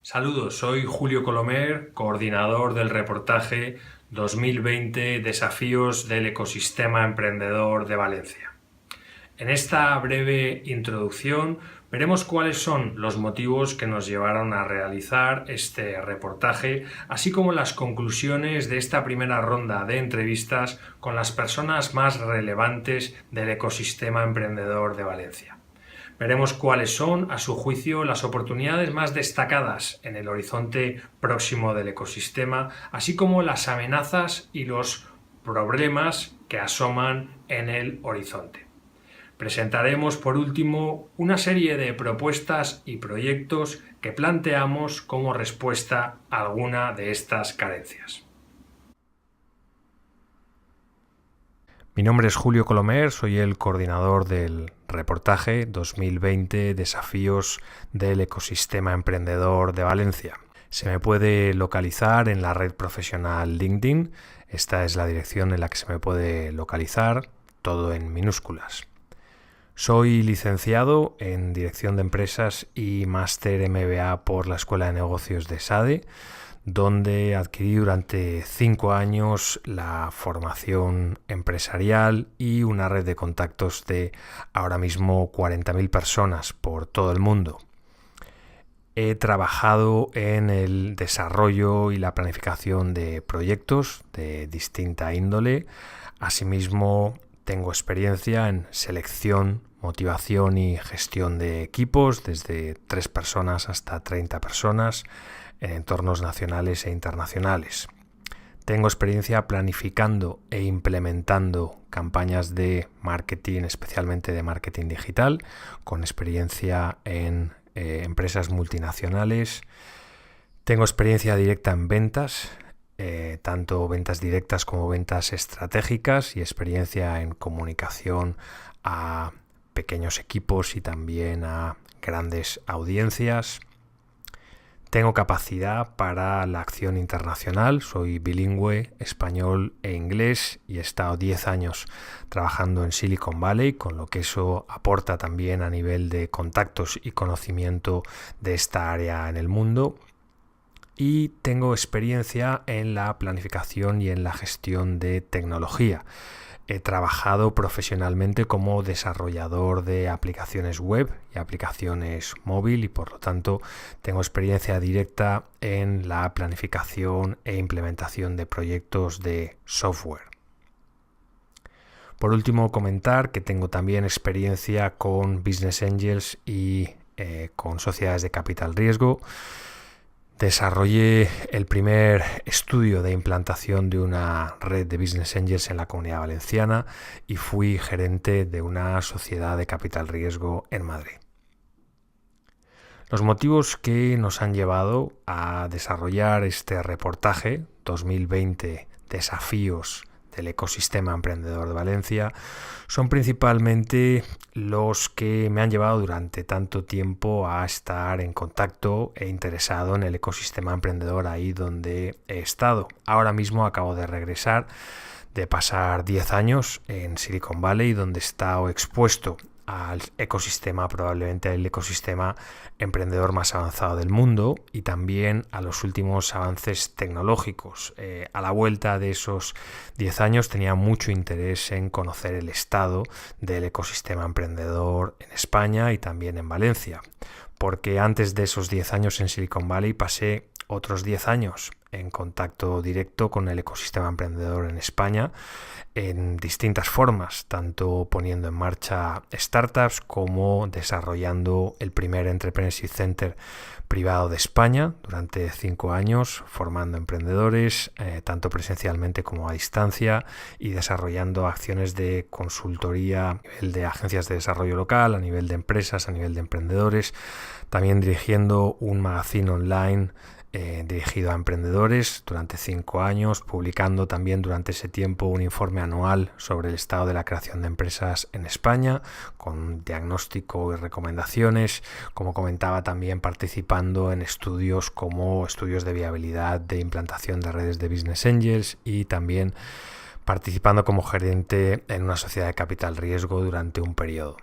Saludos, soy Julio Colomer, coordinador del reportaje 2020 Desafíos del Ecosistema Emprendedor de Valencia. En esta breve introducción veremos cuáles son los motivos que nos llevaron a realizar este reportaje, así como las conclusiones de esta primera ronda de entrevistas con las personas más relevantes del ecosistema emprendedor de Valencia. Veremos cuáles son, a su juicio, las oportunidades más destacadas en el horizonte próximo del ecosistema, así como las amenazas y los problemas que asoman en el horizonte. Presentaremos, por último, una serie de propuestas y proyectos que planteamos como respuesta a alguna de estas carencias. Mi nombre es Julio Colomer, soy el coordinador del reportaje 2020 Desafíos del Ecosistema Emprendedor de Valencia. Se me puede localizar en la red profesional LinkedIn. Esta es la dirección en la que se me puede localizar, todo en minúsculas. Soy licenciado en Dirección de Empresas y máster MBA por la Escuela de Negocios de SADE, donde adquirí durante 5 años la formación empresarial y una red de contactos de ahora mismo 40.000 personas por todo el mundo. He trabajado en el desarrollo y la planificación de proyectos de distinta índole. Asimismo, tengo experiencia en selección, motivación y gestión de equipos, desde 3 personas hasta 30 personas, en entornos nacionales e internacionales. Tengo experiencia planificando e implementando campañas de marketing, especialmente de marketing digital, con experiencia en empresas multinacionales. Tengo experiencia directa en ventas, tanto ventas directas como ventas estratégicas, y experiencia en comunicación a pequeños equipos y también a grandes audiencias. Tengo capacidad para la acción internacional, soy bilingüe, español e inglés, y he estado 10 años trabajando en Silicon Valley, con lo que eso aporta también a nivel de contactos y conocimiento de esta área en el mundo. Y tengo experiencia en la planificación y en la gestión de tecnología. He trabajado profesionalmente como desarrollador de aplicaciones web y aplicaciones móvil, y por lo tanto tengo experiencia directa en la planificación e implementación de proyectos de software. Por último, comentar que tengo también experiencia con Business Angels y con sociedades de capital riesgo. Desarrollé el primer estudio de implantación de una red de Business Angels en la Comunidad Valenciana y fui gerente de una sociedad de capital riesgo en Madrid. Los motivos que nos han llevado a desarrollar este reportaje 2020 Desafíos del Ecosistema Emprendedor de Valencia son principalmente los que me han llevado durante tanto tiempo a estar en contacto e interesado en el ecosistema emprendedor ahí donde he estado. Ahora mismo acabo de regresar de pasar 10 años en Silicon Valley, donde he estado expuesto al ecosistema, probablemente el ecosistema emprendedor más avanzado del mundo, y también a los últimos avances tecnológicos. A la vuelta de esos 10 años tenía mucho interés en conocer el estado del ecosistema emprendedor en España y también en Valencia, porque antes de esos 10 años en Silicon Valley pasé otros 10 años en contacto directo con el ecosistema emprendedor en España en distintas formas, tanto poniendo en marcha startups como desarrollando el primer Entrepreneurship Center privado de España durante 5 años, formando emprendedores tanto presencialmente como a distancia, y desarrollando acciones de consultoría a nivel de agencias de desarrollo local, a nivel de empresas, a nivel de emprendedores, también dirigiendo un magazine online dirigido a emprendedores durante 5 años, publicando también durante ese tiempo un informe anual sobre el estado de la creación de empresas en España, con diagnóstico y recomendaciones. Como comentaba, también participando en estudios como estudios de viabilidad de implantación de redes de Business Angels, y también participando como gerente en una sociedad de capital riesgo durante un periodo.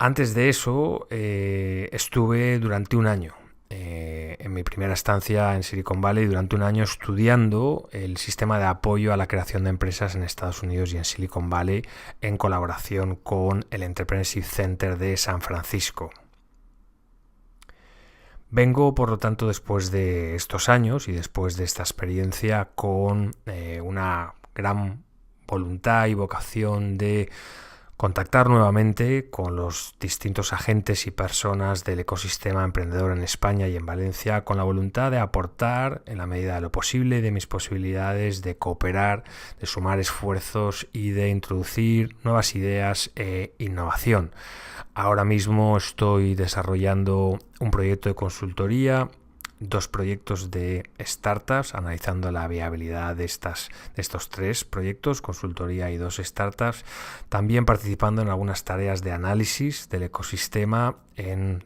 Antes de eso, estuve durante un año en mi primera estancia en Silicon Valley durante un año estudiando el sistema de apoyo a la creación de empresas en Estados Unidos y en Silicon Valley en colaboración con el Entrepreneurship Center de San Francisco. Vengo, por lo tanto, después de estos años y después de esta experiencia con una gran voluntad y vocación de contactar nuevamente con los distintos agentes y personas del ecosistema emprendedor en España y en Valencia, con la voluntad de aportar en la medida de lo posible, de mis posibilidades, de cooperar, de sumar esfuerzos y de introducir nuevas ideas e innovación. Ahora mismo estoy desarrollando un proyecto de consultoría, 2 proyectos de startups, analizando la viabilidad de estos 3 proyectos, consultoría y 2 startups, también participando en algunas tareas de análisis del ecosistema en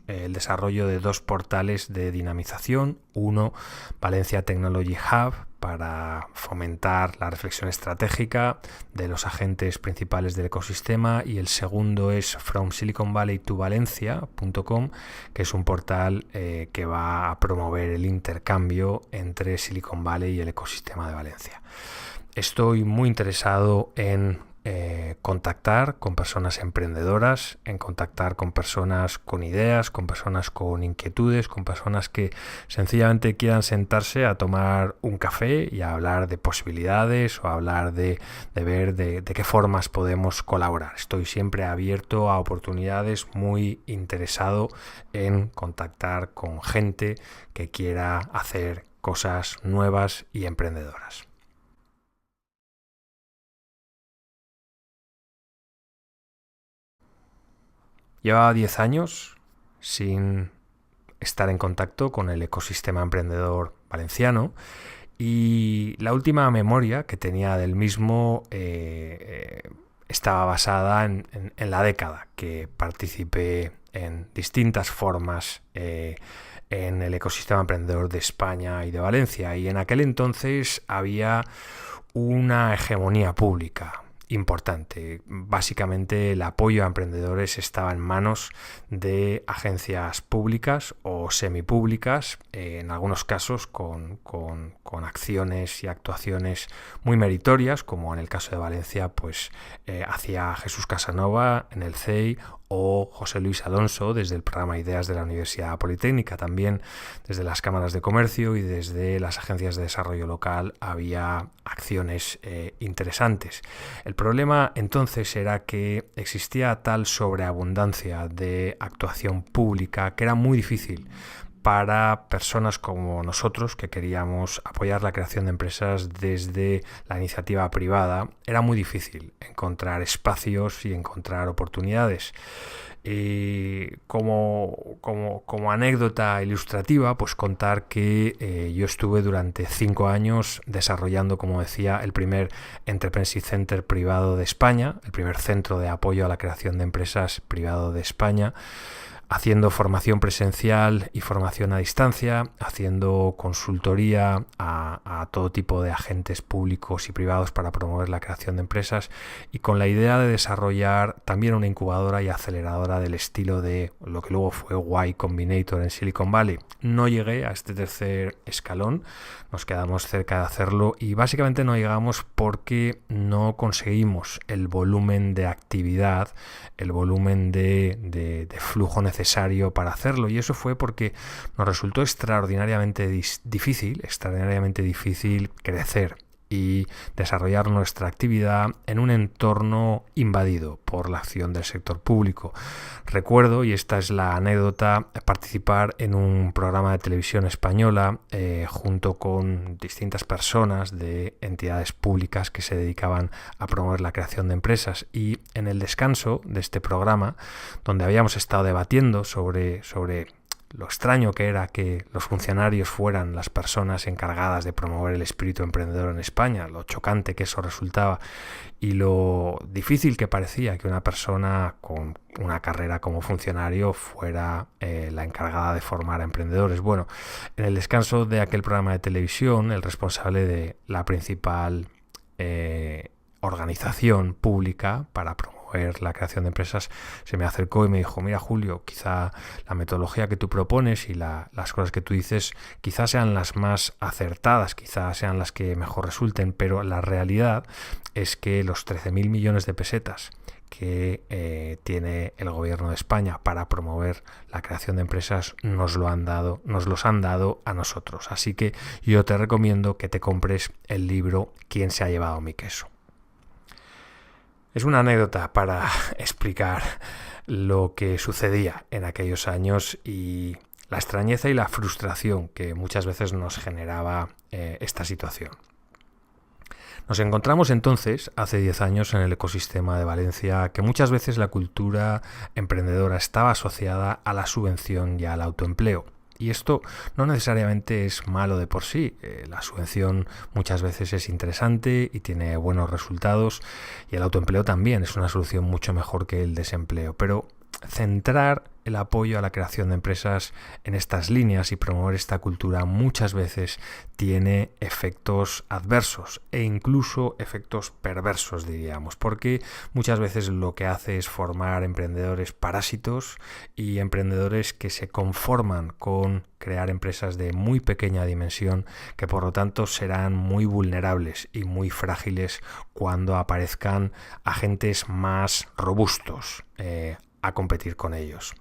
el desarrollo de 2 portales de dinamización, uno Valencia Technology Hub, para fomentar la reflexión estratégica de los agentes principales del ecosistema, y el segundo es fromsiliconvalleytovalencia.com, que es un portal que va a promover el intercambio entre Silicon Valley y el ecosistema de Valencia. Estoy muy interesado en contactar con personas emprendedoras, en contactar con personas con ideas, con personas con inquietudes, con personas que sencillamente quieran sentarse a tomar un café y a hablar de posibilidades o a hablar de ver de qué formas podemos colaborar. Estoy siempre abierto a oportunidades, muy interesado en contactar con gente que quiera hacer cosas nuevas y emprendedoras. Llevaba 10 años sin estar en contacto con el ecosistema emprendedor valenciano, y la última memoria que tenía del mismo estaba basada en la década que participé en distintas formas en el ecosistema emprendedor de España y de Valencia, y en aquel entonces había una hegemonía pública importante. Básicamente el apoyo a emprendedores estaba en manos de agencias públicas o semipúblicas, en algunos casos con acciones y actuaciones muy meritorias, como en el caso de Valencia pues hacía Jesús Casanova en el CEI o José Luis Alonso desde el programa Ideas de la Universidad Politécnica. También desde las cámaras de comercio y desde las agencias de desarrollo local había acciones interesantes. El problema entonces era que existía tal sobreabundancia de actuación pública que era muy difícil para personas como nosotros que queríamos apoyar la creación de empresas desde la iniciativa privada. Era muy difícil encontrar espacios y encontrar oportunidades. Y como anécdota ilustrativa, pues contar que yo estuve durante 5 años desarrollando, como decía, el primer Entrepreneurship Center privado de España, el primer centro de apoyo a la creación de empresas privado de España, haciendo formación presencial y formación a distancia, haciendo consultoría a todo tipo de agentes públicos y privados para promover la creación de empresas, y con la idea de desarrollar también una incubadora y aceleradora del estilo de lo que luego fue Y Combinator en Silicon Valley. No llegué a este tercer escalón, nos quedamos cerca de hacerlo, y básicamente no llegamos porque no conseguimos el volumen de actividad, el volumen de flujo necesario para hacerlo, y eso fue porque nos resultó extraordinariamente difícil crecer y desarrollar nuestra actividad en un entorno invadido por la acción del sector público. Recuerdo, y esta es la anécdota, participar en un programa de televisión española junto con distintas personas de entidades públicas que se dedicaban a promover la creación de empresas, y en el descanso de este programa, donde habíamos estado debatiendo sobre lo extraño que era que los funcionarios fueran las personas encargadas de promover el espíritu emprendedor en España, lo chocante que eso resultaba y lo difícil que parecía que una persona con una carrera como funcionario fuera la encargada de formar a emprendedores. Bueno, en el descanso de aquel programa de televisión, el responsable de la principal organización pública para promover promover la creación de empresas, se me acercó y me dijo: mira, Julio, quizá la metodología que tú propones y las cosas que tú dices quizás sean las más acertadas, quizás sean las que mejor resulten, pero la realidad es que los 13.000 millones de pesetas que tiene el gobierno de España para promover la creación de empresas nos los han dado a nosotros. Así que yo te recomiendo que te compres el libro ¿Quién se ha llevado mi queso? Es una anécdota para explicar lo que sucedía en aquellos años y la extrañeza y la frustración que muchas veces nos generaba esta situación. Nos encontramos entonces, hace 10 años, en el ecosistema de Valencia, que muchas veces la cultura emprendedora estaba asociada a la subvención y al autoempleo. Y esto no necesariamente es malo de por sí. La subvención muchas veces es interesante y tiene buenos resultados, y el autoempleo también es una solución mucho mejor que el desempleo. Pero centrar el apoyo a la creación de empresas en estas líneas y promover esta cultura muchas veces tiene efectos adversos e incluso efectos perversos, diríamos, porque muchas veces lo que hace es formar emprendedores parásitos y emprendedores que se conforman con crear empresas de muy pequeña dimensión, que por lo tanto serán muy vulnerables y muy frágiles cuando aparezcan agentes más robustos a competir con ellos.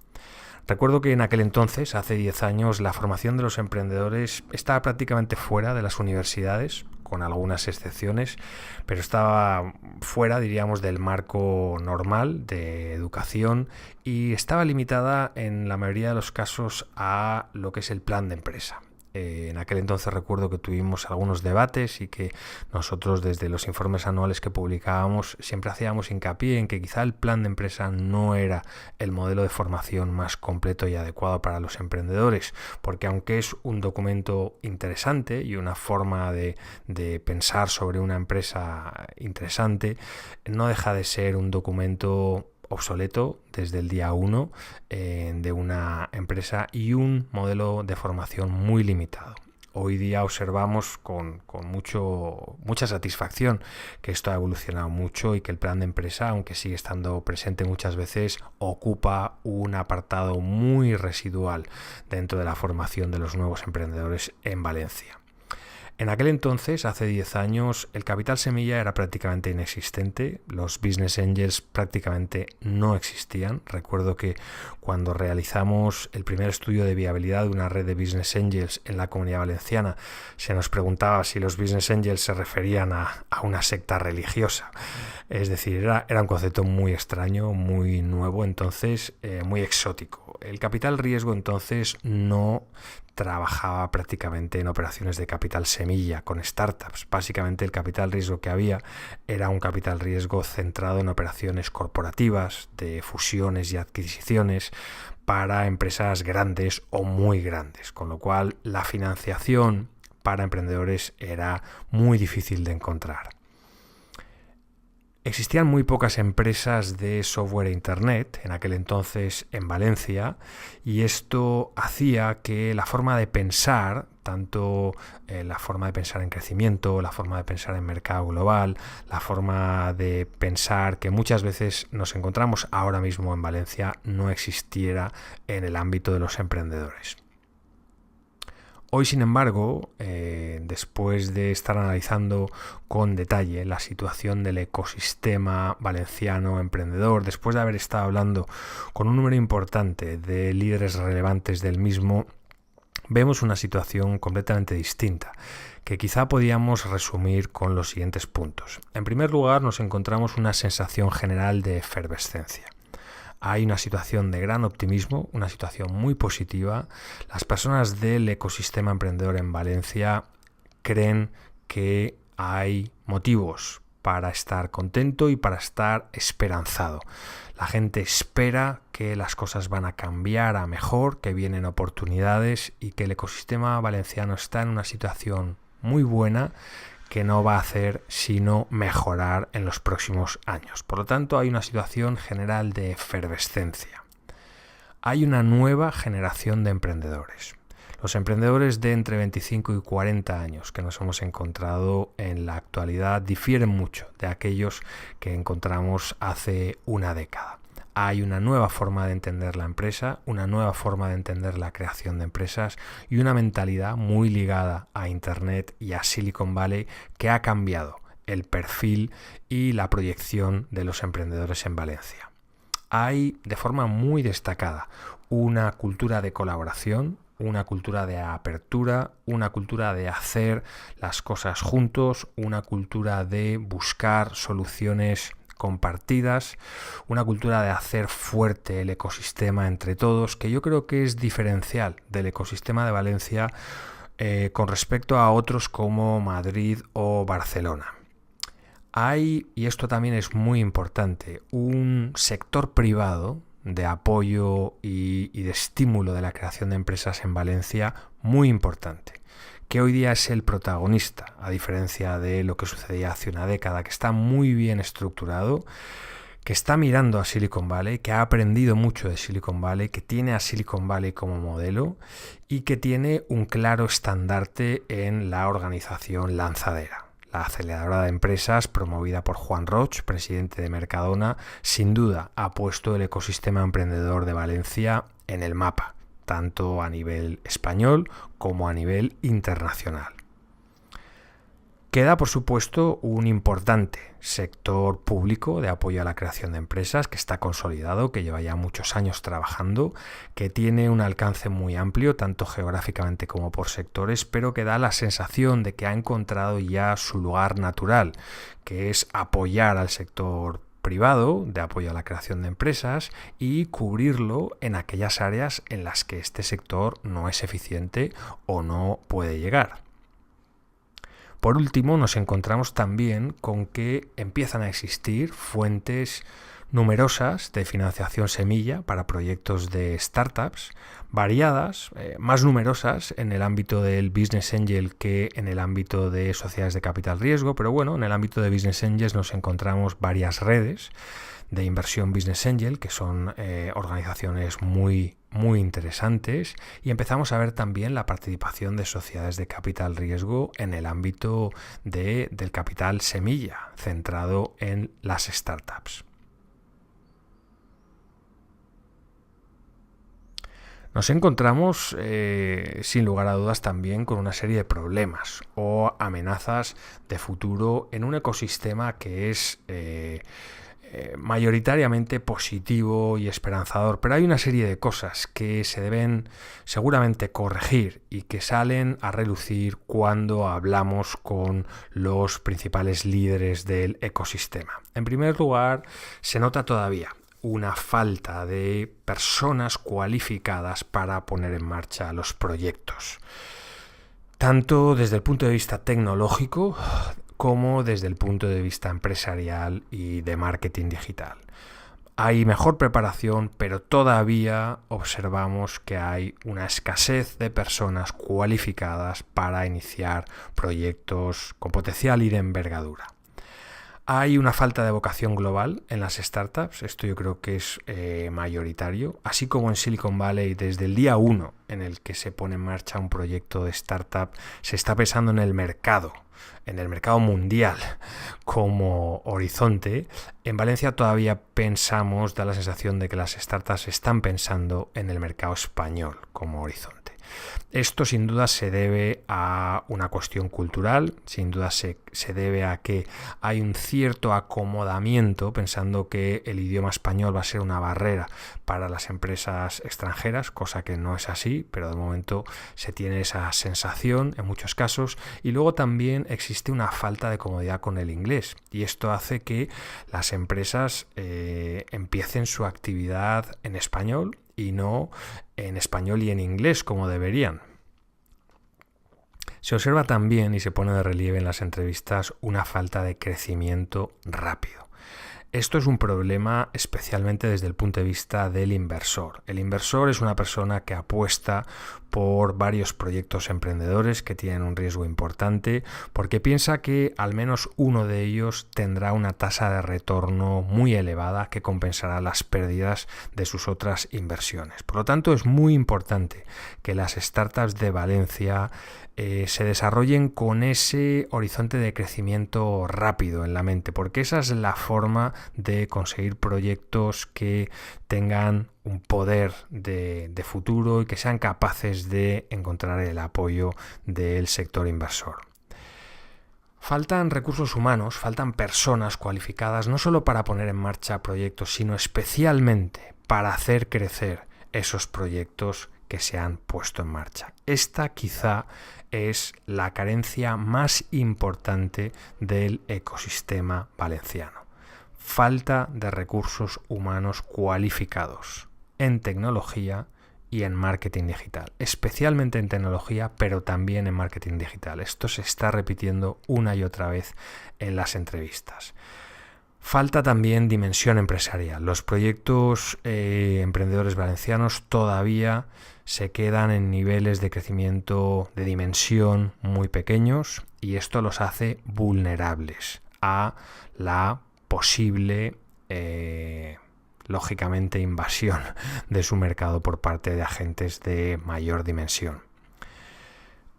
Recuerdo que en aquel entonces, hace 10 años, la formación de los emprendedores estaba prácticamente fuera de las universidades, con algunas excepciones, pero estaba fuera, diríamos, del marco normal de educación y estaba limitada en la mayoría de los casos a lo que es el plan de empresa. En aquel entonces recuerdo que tuvimos algunos debates y que nosotros desde los informes anuales que publicábamos siempre hacíamos hincapié en que quizá el plan de empresa no era el modelo de formación más completo y adecuado para los emprendedores, porque aunque es un documento interesante y una forma de pensar sobre una empresa interesante, no deja de ser un documento obsoleto desde el día 1 de una empresa y un modelo de formación muy limitado. Hoy día observamos con mucha satisfacción que esto ha evolucionado mucho y que el plan de empresa, aunque sigue estando presente muchas veces, ocupa un apartado muy residual dentro de la formación de los nuevos emprendedores en Valencia. En aquel entonces, hace 10 años, el capital semilla era prácticamente inexistente, los business angels prácticamente no existían. Recuerdo que cuando realizamos el primer estudio de viabilidad de una red de business angels en la Comunidad Valenciana, se nos preguntaba si los business angels se referían a una secta religiosa. Es decir, era un concepto muy extraño, muy nuevo, entonces muy exótico. El capital riesgo entonces no trabajaba prácticamente en operaciones de capital semilla con startups. Básicamente el capital riesgo que había era un capital riesgo centrado en operaciones corporativas, de fusiones y adquisiciones para empresas grandes o muy grandes, con lo cual la financiación para emprendedores era muy difícil de encontrar. Existían muy pocas empresas de software e internet en aquel entonces en Valencia, y esto hacía que la forma de pensar, tanto la forma de pensar en crecimiento, la forma de pensar en mercado global, la forma de pensar que muchas veces nos encontramos ahora mismo en Valencia, no existiera en el ámbito de los emprendedores. Hoy, sin embargo, después de estar analizando con detalle la situación del ecosistema valenciano emprendedor, después de haber estado hablando con un número importante de líderes relevantes del mismo, vemos una situación completamente distinta, que quizá podíamos resumir con los siguientes puntos. En primer lugar, nos encontramos una sensación general de efervescencia. Hay una situación de gran optimismo, una situación muy positiva. Las personas del ecosistema emprendedor en Valencia creen que hay motivos para estar contento y para estar esperanzado. La gente espera que las cosas van a cambiar a mejor, que vienen oportunidades y que el ecosistema valenciano está en una situación muy buena que no va a hacer sino mejorar en los próximos años. Por lo tanto, hay una situación general de efervescencia. Hay una nueva generación de emprendedores. Los emprendedores de entre 25 y 40 años que nos hemos encontrado en la actualidad difieren mucho de aquellos que encontramos hace una década. Hay una nueva forma de entender la empresa, una nueva forma de entender la creación de empresas y una mentalidad muy ligada a Internet y a Silicon Valley que ha cambiado el perfil y la proyección de los emprendedores en Valencia. Hay de forma muy destacada una cultura de colaboración, una cultura de apertura, una cultura de hacer las cosas juntos, una cultura de buscar soluciones compartidas, una cultura de hacer fuerte el ecosistema entre todos, que yo creo que es diferencial del ecosistema de Valencia con respecto a otros como Madrid o Barcelona. Hay, y esto también es muy importante, un sector privado de apoyo y de estímulo de la creación de empresas en Valencia muy importante, que hoy día es el protagonista, a diferencia de lo que sucedía hace una década, que está muy bien estructurado, que está mirando a Silicon Valley, que ha aprendido mucho de Silicon Valley, que tiene a Silicon Valley como modelo y que tiene un claro estandarte en la organización lanzadera. La aceleradora de empresas, promovida por Juan Roig, presidente de Mercadona, sin duda ha puesto el ecosistema emprendedor de Valencia en el mapa, tanto a nivel español como a nivel internacional. Queda, por supuesto, un importante sector público de apoyo a la creación de empresas que está consolidado, que lleva ya muchos años trabajando, que tiene un alcance muy amplio, tanto geográficamente como por sectores, pero que da la sensación de que ha encontrado ya su lugar natural, que es apoyar al sector privado de apoyo a la creación de empresas y cubrirlo en aquellas áreas en las que este sector no es eficiente o no puede llegar. Por último, nos encontramos también con que empiezan a existir fuentes numerosas de financiación semilla para proyectos de startups, variadas, más numerosas en el ámbito del Business Angel que en el ámbito de sociedades de capital riesgo, pero bueno, en el ámbito de Business Angels nos encontramos varias redes de inversión Business Angel, que son organizaciones muy interesantes, y empezamos a ver también la participación de sociedades de capital riesgo en el ámbito del capital semilla, centrado en las startups. Nos encontramos, sin lugar a dudas, también con una serie de problemas o amenazas de futuro en un ecosistema que es mayoritariamente positivo y esperanzador, pero hay una serie de cosas que se deben seguramente corregir y que salen a relucir cuando hablamos con los principales líderes del ecosistema. En primer lugar, se nota todavía una falta de personas cualificadas para poner en marcha los proyectos, tanto desde el punto de vista tecnológico como desde el punto de vista empresarial y de marketing digital. Hay mejor preparación, pero todavía observamos que hay una escasez de personas cualificadas para iniciar proyectos con potencial y de envergadura. Hay una falta de vocación global en las startups, esto yo creo que es mayoritario, así como en Silicon Valley desde el día 1 en el que se pone en marcha un proyecto de startup, se está pensando en el mercado mundial como horizonte. En Valencia todavía pensamos, da la sensación de que las startups están pensando en el mercado español como horizonte. Esto sin duda se debe a una cuestión cultural, sin duda se debe a que hay un cierto acomodamiento pensando que el idioma español va a ser una barrera para las empresas extranjeras, cosa que no es así, pero de momento se tiene esa sensación en muchos casos. Y luego también existe una falta de comodidad con el inglés y esto hace que las empresas empiecen su actividad en español y no en español y en inglés como deberían. Se observa también y se pone de relieve en las entrevistas una falta de crecimiento rápido. Esto es un problema especialmente desde el punto de vista del inversor. El inversor es una persona que apuesta por varios proyectos emprendedores que tienen un riesgo importante porque piensa que al menos uno de ellos tendrá una tasa de retorno muy elevada que compensará las pérdidas de sus otras inversiones. Por lo tanto, es muy importante que las startups de Valencia se desarrollen con ese horizonte de crecimiento rápido en la mente, porque esa es la forma de conseguir proyectos que tengan un poder de futuro y que sean capaces de encontrar el apoyo del sector inversor. Faltan recursos humanos, faltan personas cualificadas no solo para poner en marcha proyectos, sino especialmente para hacer crecer esos proyectos que se han puesto en marcha. Esta quizá es la carencia más importante del ecosistema valenciano. Falta de recursos humanos cualificados en tecnología y en marketing digital, especialmente en tecnología, pero también en marketing digital. Esto se está repitiendo una y otra vez en las entrevistas. Falta también dimensión empresarial. Los proyectos emprendedores valencianos todavía se quedan en niveles de crecimiento de dimensión muy pequeños y esto los hace vulnerables a la posible, lógicamente, invasión de su mercado por parte de agentes de mayor dimensión.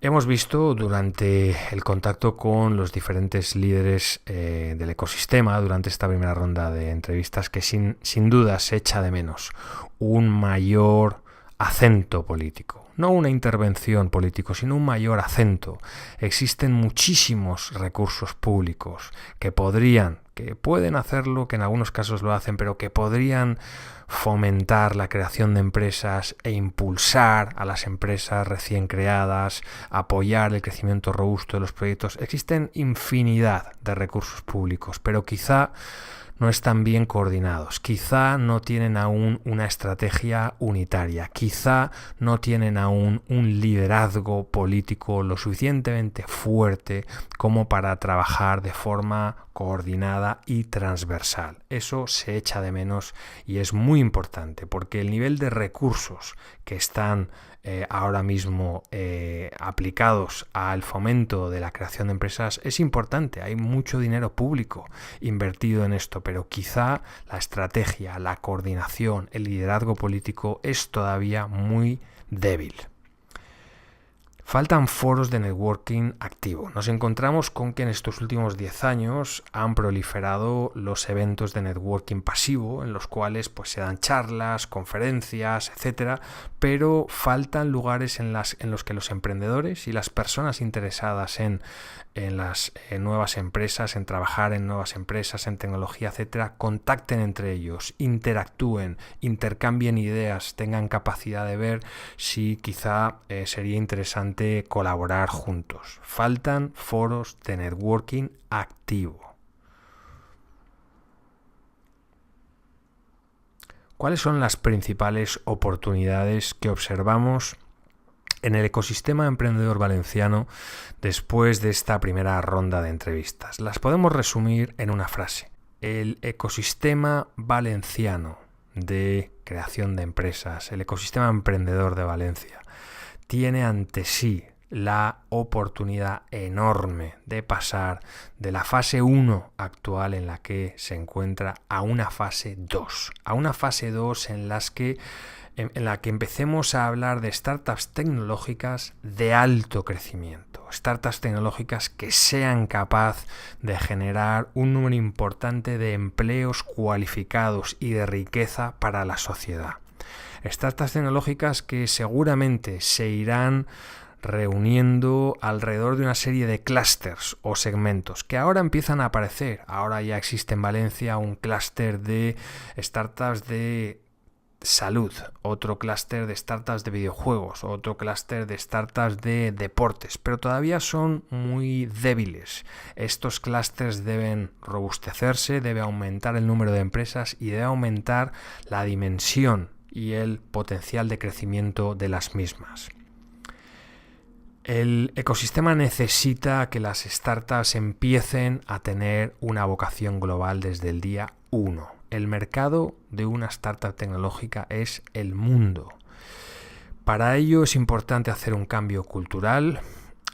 Hemos visto durante el contacto con los diferentes líderes del ecosistema, durante esta primera ronda de entrevistas, que sin duda se echa de menos un mayor acento político. No una intervención política, sino un mayor acento. Existen muchísimos recursos públicos que pueden hacerlo, que en algunos casos lo hacen, pero que podrían fomentar la creación de empresas e impulsar a las empresas recién creadas, apoyar el crecimiento robusto de los proyectos. Existen infinidad de recursos públicos, pero quizá no están bien coordinados, quizá no tienen aún una estrategia unitaria, quizá no tienen aún un liderazgo político lo suficientemente fuerte como para trabajar de forma coordinada y transversal. Eso se echa de menos y es muy importante porque el nivel de recursos que están ahora mismo aplicados al fomento de la creación de empresas es importante. Hay mucho dinero público invertido en esto, pero quizá la estrategia, la coordinación, el liderazgo político es todavía muy débil. Faltan foros de networking activo. Nos encontramos con que en estos últimos 10 años han proliferado los eventos de networking pasivo, en los cuales se dan charlas, conferencias, etcétera, pero faltan lugares en los que los emprendedores y las personas interesadas en las nuevas empresas, en trabajar en nuevas empresas, en tecnología, etcétera, contacten entre ellos, interactúen, intercambien ideas, tengan capacidad de ver si quizá sería interesante colaborar juntos. Faltan foros de networking activo. ¿Cuáles son las principales oportunidades que observamos en el ecosistema emprendedor valenciano después de esta primera ronda de entrevistas? Las podemos resumir en una frase. El ecosistema valenciano de creación de empresas, el ecosistema emprendedor de Valencia, tiene ante sí la oportunidad enorme de pasar de la fase 1 actual en la que se encuentra a una fase 2. A una fase 2 en la que empecemos a hablar de startups tecnológicas de alto crecimiento. Startups tecnológicas que sean capaces de generar un número importante de empleos cualificados y de riqueza para la sociedad. Startups tecnológicas que seguramente se irán reuniendo alrededor de una serie de clústeres o segmentos que ahora empiezan a aparecer. Ahora ya existe en Valencia un clúster de startups de salud, otro clúster de startups de videojuegos, otro clúster de startups de deportes, pero todavía son muy débiles. Estos clústeres deben robustecerse, debe aumentar el número de empresas y debe aumentar la dimensión y el potencial de crecimiento de las mismas. El ecosistema necesita que las startups empiecen a tener una vocación global desde el día 1. El mercado de una startup tecnológica es el mundo. Para ello es importante hacer un cambio cultural,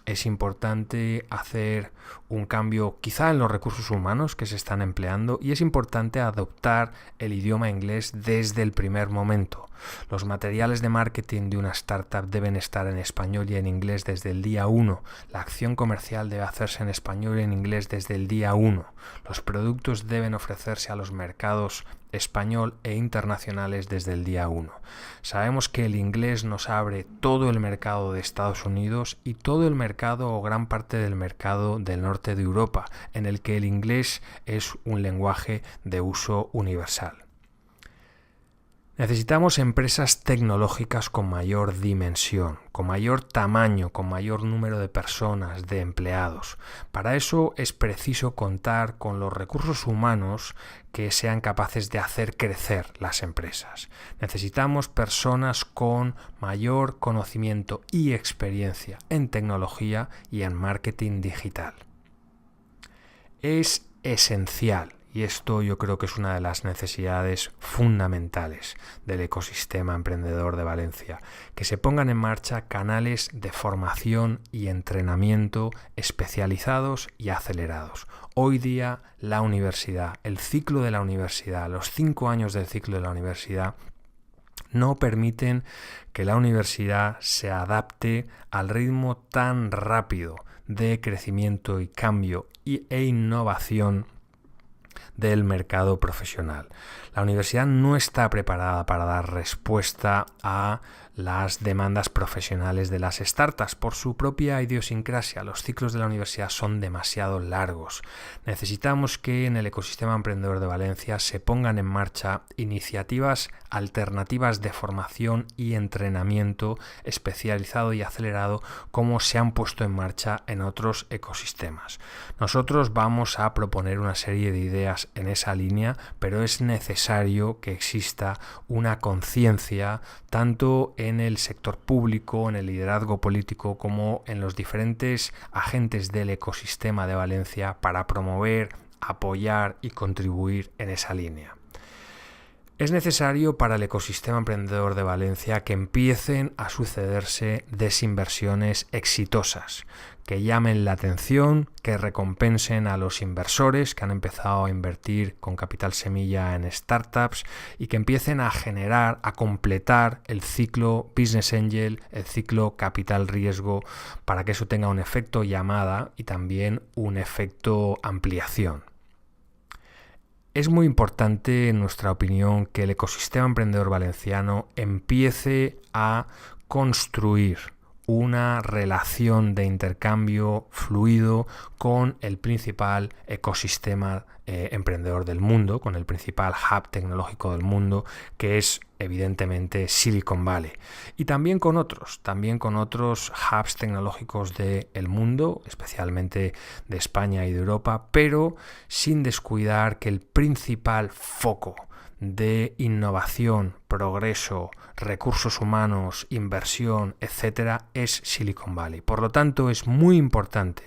es importante hacer un cambio quizá en los recursos humanos que se están empleando y es importante adoptar el idioma inglés desde el primer momento. Los materiales de marketing de una startup deben estar en español y en inglés desde el día 1. La acción comercial debe hacerse en español y en inglés desde el día 1. Los productos deben ofrecerse a los mercados español e internacionales desde el día 1. Sabemos que el inglés nos abre todo el mercado de Estados Unidos y todo el mercado o gran parte del mercado del norte de Europa, en el que el inglés es un lenguaje de uso universal. Necesitamos empresas tecnológicas con mayor dimensión, con mayor tamaño, con mayor número de personas, de empleados. Para eso es preciso contar con los recursos humanos que sean capaces de hacer crecer las empresas. Necesitamos personas con mayor conocimiento y experiencia en tecnología y en marketing digital. Es esencial. Y esto yo creo que es una de las necesidades fundamentales del ecosistema emprendedor de Valencia, que se pongan en marcha canales de formación y entrenamiento especializados y acelerados. Hoy día la universidad, el ciclo de la universidad, los 5 años del ciclo de la universidad, no permiten que la universidad se adapte al ritmo tan rápido de crecimiento y cambio e innovación del mercado profesional. La universidad no está preparada para dar respuesta a las demandas profesionales de las startups por su propia idiosincrasia. Los ciclos de la universidad son demasiado largos. Necesitamos que en el ecosistema emprendedor de Valencia se pongan en marcha iniciativas alternativas de formación y entrenamiento especializado y acelerado como se han puesto en marcha en otros ecosistemas. Nosotros vamos a proponer una serie de ideas en esa línea, pero es necesario que exista una conciencia tanto en el sector público, en el liderazgo político, como en los diferentes agentes del ecosistema de Valencia para promover, apoyar y contribuir en esa línea. Es necesario para el ecosistema emprendedor de Valencia que empiecen a sucederse desinversiones exitosas, que llamen la atención, que recompensen a los inversores que han empezado a invertir con capital semilla en startups y que empiecen a generar, a completar el ciclo Business Angel, el ciclo capital riesgo, para que eso tenga un efecto llamada y también un efecto ampliación. Es muy importante, en nuestra opinión, que el ecosistema emprendedor valenciano empiece a construir una relación de intercambio fluido con el principal ecosistema emprendedor del mundo, con el principal hub tecnológico del mundo, que es evidentemente Silicon Valley, y también con otros hubs tecnológicos del mundo, especialmente de España y de Europa, pero sin descuidar que el principal foco de innovación, progreso, recursos humanos, inversión, etcétera, es Silicon Valley. Por lo tanto, es muy importante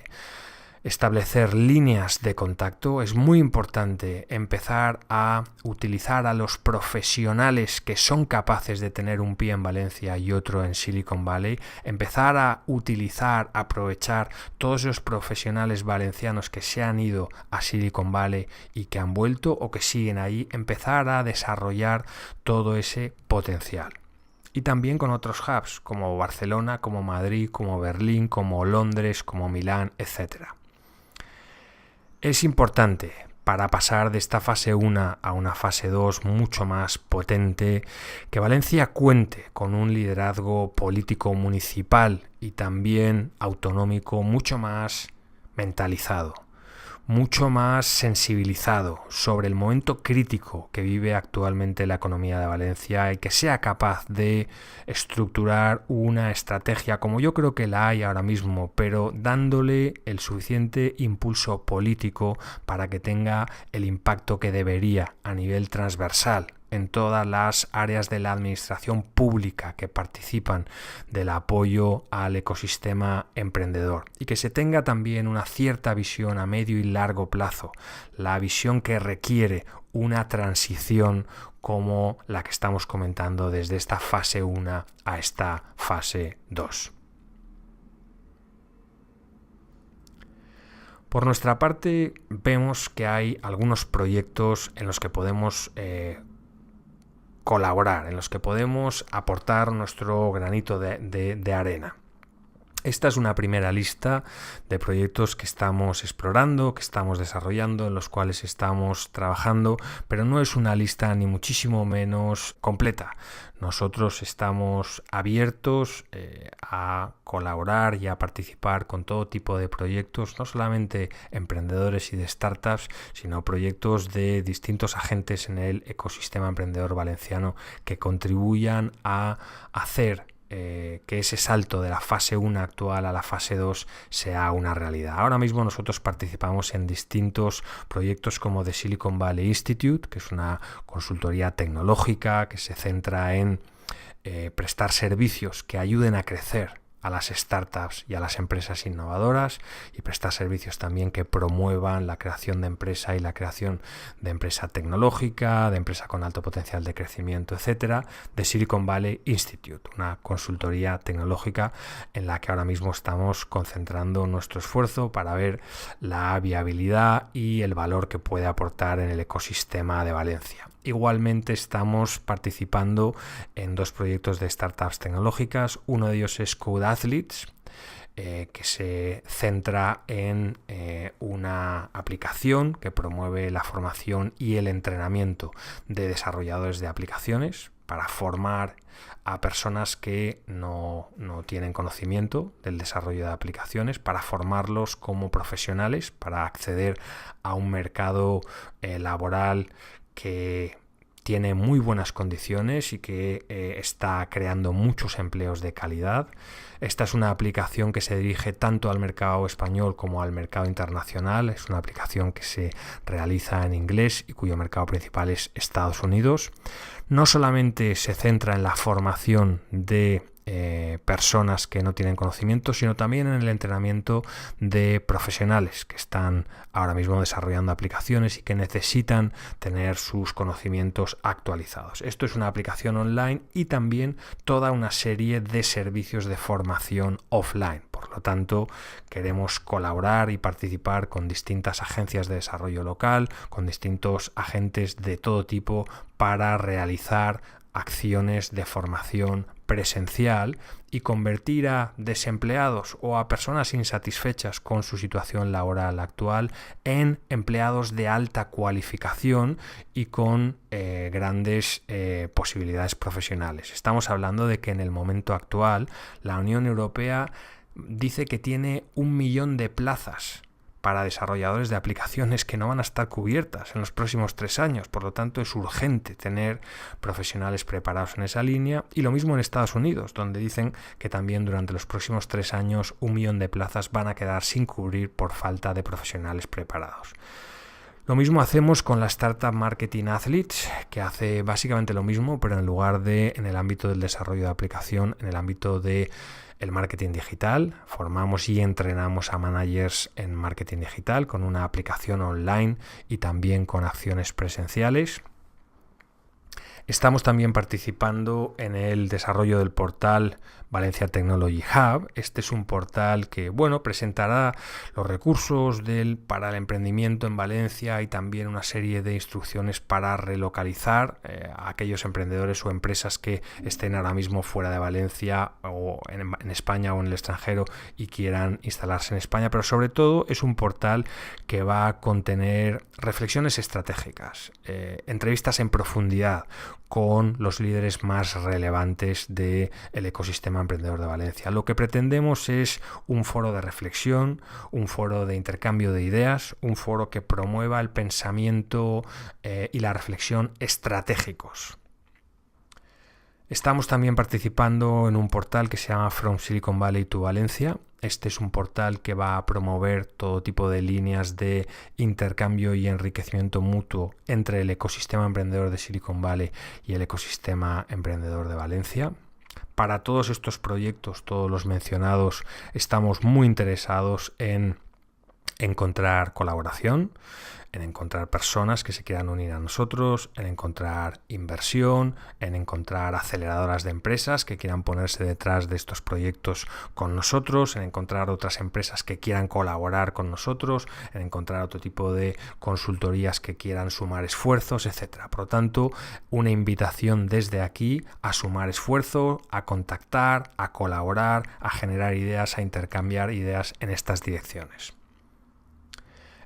establecer líneas de contacto, es muy importante empezar a utilizar a los profesionales que son capaces de tener un pie en Valencia y otro en Silicon Valley, empezar a utilizar, aprovechar todos esos profesionales valencianos que se han ido a Silicon Valley y que han vuelto o que siguen ahí, empezar a desarrollar todo ese potencial. Y también con otros hubs como Barcelona, como Madrid, como Berlín, como Londres, como Milán, etcétera. Es importante, para pasar de esta fase 1 a una fase 2 mucho más potente, que Valencia cuente con un liderazgo político municipal y también autonómico mucho más mentalizado, mucho más sensibilizado sobre el momento crítico que vive actualmente la economía de Valencia y que sea capaz de estructurar una estrategia como yo creo que la hay ahora mismo, pero dándole el suficiente impulso político para que tenga el impacto que debería a nivel transversal en todas las áreas de la administración pública que participan del apoyo al ecosistema emprendedor y que se tenga también una cierta visión a medio y largo plazo, la visión que requiere una transición como la que estamos comentando desde esta fase 1 a esta fase 2. Por nuestra parte, vemos que hay algunos proyectos en los que podemos colaborar, en los que podemos aportar nuestro granito de arena. Esta es una primera lista de proyectos que estamos explorando, que estamos desarrollando, en los cuales estamos trabajando, pero no es una lista ni muchísimo menos completa. Nosotros estamos abiertos a colaborar y a participar con todo tipo de proyectos, no solamente emprendedores y de startups, sino proyectos de distintos agentes en el ecosistema emprendedor valenciano que contribuyan a hacer que ese salto de la fase 1 actual a la fase 2 sea una realidad. Ahora mismo nosotros participamos en distintos proyectos como The Silicon Valley Institute, que es una consultoría tecnológica que se centra en prestar servicios que ayuden a crecer a las startups y a las empresas innovadoras y prestar servicios también que promuevan la creación de empresa y la creación de empresa tecnológica, de empresa con alto potencial de crecimiento, etcétera, de Silicon Valley Institute, una consultoría tecnológica en la que ahora mismo estamos concentrando nuestro esfuerzo para ver la viabilidad y el valor que puede aportar en el ecosistema de Valencia. Igualmente estamos participando en 2 proyectos de startups tecnológicas. Uno de ellos es Code Athletes, que se centra en una aplicación que promueve la formación y el entrenamiento de desarrolladores de aplicaciones para formar a personas que no tienen conocimiento del desarrollo de aplicaciones, para formarlos como profesionales, para acceder a un mercado laboral que tiene muy buenas condiciones y que está creando muchos empleos de calidad. Esta es una aplicación que se dirige tanto al mercado español como al mercado internacional. Es una aplicación que se realiza en inglés y cuyo mercado principal es Estados Unidos. No solamente se centra en la formación de personas que no tienen conocimiento, sino también en el entrenamiento de profesionales que están ahora mismo desarrollando aplicaciones y que necesitan tener sus conocimientos actualizados. Esto es una aplicación online y también toda una serie de servicios de formación offline. Por lo tanto, queremos colaborar y participar con distintas agencias de desarrollo local, con distintos agentes de todo tipo para realizar acciones de formación presencial y convertir a desempleados o a personas insatisfechas con su situación laboral actual en empleados de alta cualificación y con grandes posibilidades profesionales. Estamos hablando de que en el momento actual la Unión Europea dice que tiene 1 millón de plazas para desarrolladores de aplicaciones que no van a estar cubiertas en los próximos 3 años. Por lo tanto, es urgente tener profesionales preparados en esa línea. Y lo mismo en Estados Unidos, donde dicen que también durante los próximos 3 años 1 millón de plazas van a quedar sin cubrir por falta de profesionales preparados. Lo mismo hacemos con la startup Marketing Athletes, que hace básicamente lo mismo, pero en lugar de en el ámbito del desarrollo de aplicación, en el ámbito de el marketing digital. Formamos y entrenamos a managers en marketing digital con una aplicación online y también con acciones presenciales. Estamos también participando en el desarrollo del portal Valencia Technology Hub. Este es un portal que, presentará los recursos para el emprendimiento en Valencia y también una serie de instrucciones para relocalizar a aquellos emprendedores o empresas que estén ahora mismo fuera de Valencia o en España o en el extranjero y quieran instalarse en España. Pero sobre todo es un portal que va a contener reflexiones estratégicas, entrevistas en profundidad con los líderes más relevantes del ecosistema emprendedor de Valencia. Lo que pretendemos es un foro de reflexión, un foro de intercambio de ideas, un foro que promueva el pensamiento y la reflexión estratégicos. Estamos también participando en un portal que se llama From Silicon Valley to Valencia. Este es un portal que va a promover todo tipo de líneas de intercambio y enriquecimiento mutuo entre el ecosistema emprendedor de Silicon Valley y el ecosistema emprendedor de Valencia. Para todos estos proyectos, todos los mencionados, estamos muy interesados en encontrar colaboración, en encontrar personas que se quieran unir a nosotros, en encontrar inversión, en encontrar aceleradoras de empresas que quieran ponerse detrás de estos proyectos con nosotros, en encontrar otras empresas que quieran colaborar con nosotros, en encontrar otro tipo de consultorías que quieran sumar esfuerzos, etc. Por lo tanto, una invitación desde aquí a sumar esfuerzo, a contactar, a colaborar, a generar ideas, a intercambiar ideas en estas direcciones.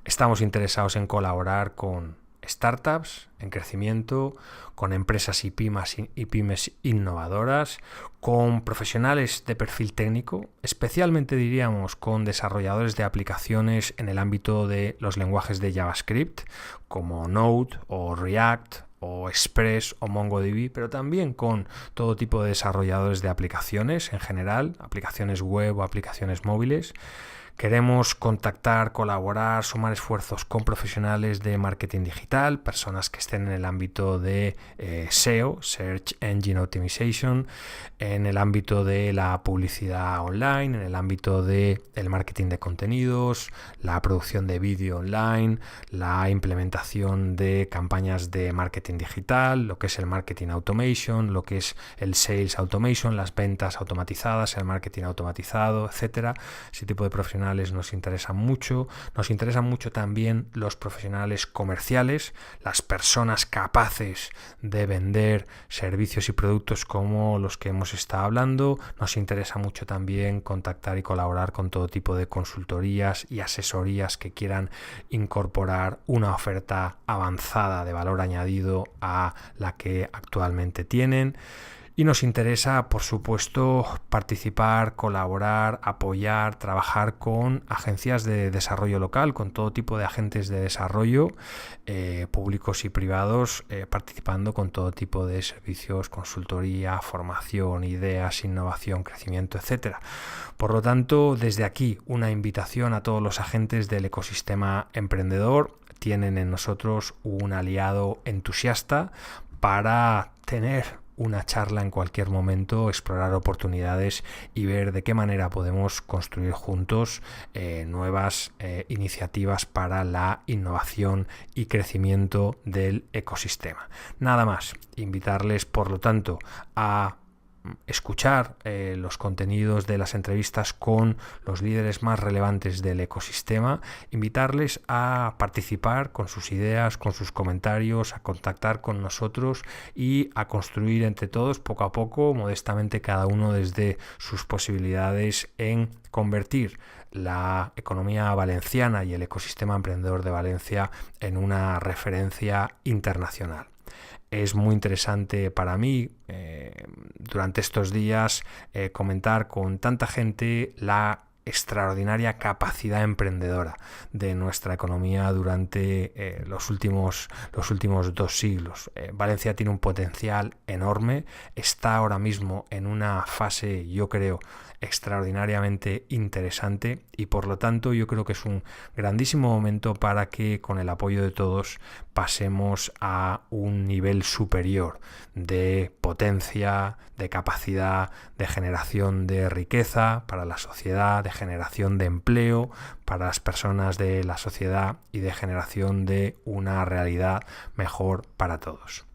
Estamos interesados en colaborar con startups en crecimiento, con empresas y pymes innovadoras, con profesionales de perfil técnico, especialmente diríamos con desarrolladores de aplicaciones en el ámbito de los lenguajes de JavaScript, como Node o React o Express o MongoDB, pero también con todo tipo de desarrolladores de aplicaciones en general, aplicaciones web o aplicaciones móviles. Queremos contactar, colaborar, sumar esfuerzos con profesionales de marketing digital, personas que estén en el ámbito de SEO, Search Engine Optimization, en el ámbito de la publicidad online, en el ámbito del marketing de contenidos, la producción de vídeo online, la implementación de campañas de marketing digital, lo que es el marketing automation, lo que es el sales automation, las ventas automatizadas, el marketing automatizado, etcétera. Ese tipo de profesionales nos interesan mucho. Nos interesan mucho también los profesionales comerciales, las personas capaces de vender servicios y productos como los que hemos estado hablando. Nos interesa mucho también contactar y colaborar con todo tipo de consultorías y asesorías que quieran incorporar una oferta avanzada de valor añadido a la que actualmente tienen. Y nos interesa, por supuesto, participar, colaborar, apoyar, trabajar con agencias de desarrollo local, con todo tipo de agentes de desarrollo, públicos y privados, participando con todo tipo de servicios, consultoría, formación, ideas, innovación, crecimiento, etc. Por lo tanto, desde aquí, una invitación a todos los agentes del ecosistema emprendedor. Tienen en nosotros un aliado entusiasta para tener una charla en cualquier momento, explorar oportunidades y ver de qué manera podemos construir juntos nuevas iniciativas para la innovación y crecimiento del ecosistema. Nada más, invitarles por lo tanto a escuchar los contenidos de las entrevistas con los líderes más relevantes del ecosistema, invitarles a participar con sus ideas, con sus comentarios, a contactar con nosotros y a construir entre todos, poco a poco, modestamente, cada uno desde sus posibilidades, en convertir la economía valenciana y el ecosistema emprendedor de Valencia en una referencia internacional. Es muy interesante para mí durante estos días comentar con tanta gente la extraordinaria capacidad emprendedora de nuestra economía durante los últimos 2 siglos. Valencia tiene un potencial enorme, está ahora mismo en una fase, yo creo, extraordinariamente interesante, y por lo tanto yo creo que es un grandísimo momento para que, con el apoyo de todos, pasemos a un nivel superior de potencia, de capacidad, de generación de riqueza para la sociedad, de generación de empleo para las personas de la sociedad y de generación de una realidad mejor para todos.